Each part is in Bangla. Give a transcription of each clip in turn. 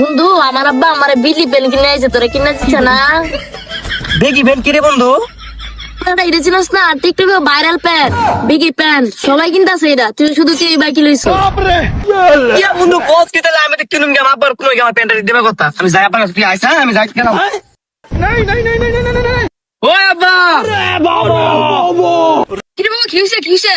বন্ধু আমার আব্বা আমার বিলি পেন কিনে আইছে, তোরা কিনে দিচ্ছে না? বেগি প্যান্ট কিরে বন্ধু? এটা চিনস না? টিকটকে ভাইরাল প্যান্ট, বিগি প্যান্ট সবাই কিনতেছে। এটা তুই শুধু কি বাইকি লইছ? কি বন্ধু কোচ কি তাহলে আমি তো কিনুম গে আব্বার কোন গে আমার প্যান্টটা দিবে কথা। আমি যাই আব্বার কাছে, তুই আইছ? হ্যাঁ আমি যাই কেন? ও আব্বা! কি রে বাবা, কি হইছে কি হইছে?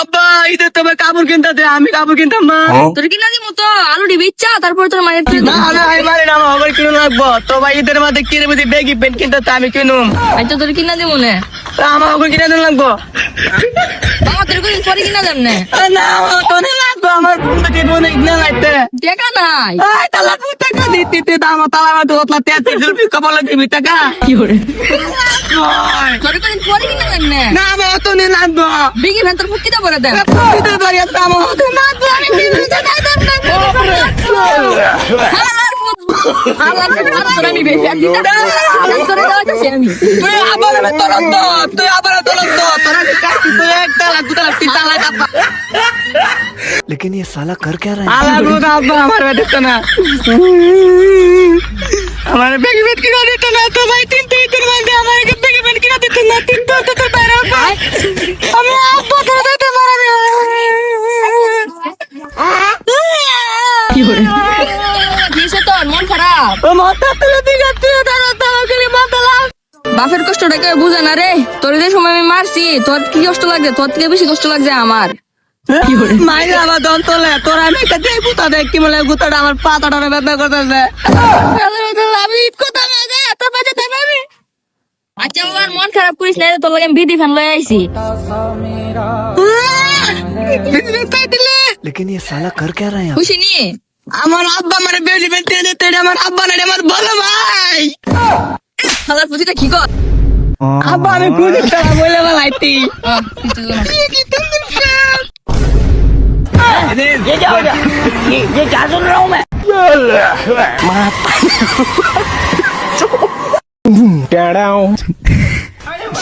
আব্বা ঈদের তো কাপড় কিনতে দে, আমি কাপড় কিনতাম না। তোর কিনা দিমু তো আলু ডিবি ইচ্ছা, তারপর তোর মায়ের তুই না না আমি মারি না, আমার আবার কিনুন লাগবো তো ভাই। ঈদের মধ্যে কিনে বুঝি বেগি প্যান্ট কিনতে তো আমি কিনুম। আই তো তোর কিনা দিমু না আমার আবার কিনে দিন লাগবো। বাবা, তোর কোন পরে কিনা দেন না? না আমার তো নেই লাগবো, আমার বন্ধু কি বোন ইগনা লাগতে। টাকা নাই। আই তালা তুই টাকা দিতে দাম তালা তো ওতলা 33 রুপি কবল দিবি টাকা। কি করে ওই, তোর কোন পরে কিনা দেন না? না আমার তো নেই লাগবো। বিগি ভেতর ফুকিটা পরে দেন। দিতে পারি দাম হতে না তো আমি কিনে দিতে না তো। তুই আবার তরন্ত, তুই আবার তরন্ত, তোরা কাটি তুই একটা লাখ দুটা লাখ তিন লাখ আব্বা। लेकिन ये साला कर क्या रहा है? আলাগু আব্বা আমার বেটা না। আমার বেগি বেট কিনা দিত না তো ভাই, তিন তিন মধ্যে আমার বেগি বেট কিনা দিত না, তিন তো তোর বাইরে পাই। আমি আব্বা করে দিতে মারাবি। কি করে দিছে তোর মন খারাপ? ও মাথা তুলে দিগা তুই দাঁড়া দাঁড়া করে মাথা লাগ। বাপের কষ্টটা কেউ বুঝে না রে। তোর যে সময় আমি মারছি, তোর কি কষ্ট লাগছে? তোর থেকে বেশি কষ্ট লাগছে আমার। কি করে মাইরা আমার দম তোলে, তোর আমি একটা দেই গুতা দেখ কি বলে গুতাটা আমার পাতাটা ব্যথা করতেছে। আমি কথা মাঝে এত বাজে দেবে আমি। আচ্ছা আমার মন খারাপ করিস না, তোর লাগে আমি বিধি ফ্যান লয়ে আইছি। लेकिन ये साला कर क्या रहा है? খুশি নি? আমার আব্বা মানে বেশি বেশি দিতে, আমার আব্বা না আমার বলো ভাই। খালার পুতিটা কি কর? আব্বা আমি খুঁজে তারা বলে বলাইতি।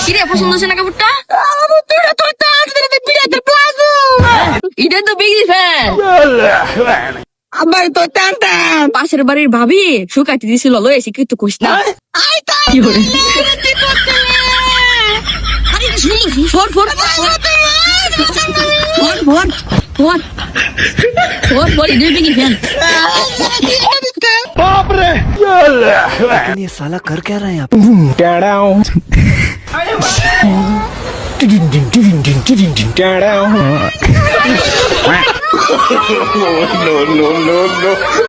কি রে পছন্দ হচ্ছে না কাপড়টা? এটা তো বিগি ফ্যান। আব্বা তো টান টান। পাশের বাড়ির ভাবি শুকাইতে দিছিল, লয়ে এসে কিন্তু কইস না। কি করে four four four four four four four এটা বিগি ফ্যান। लेकिन ये साला कर क्या रहा है? यहाँ पे?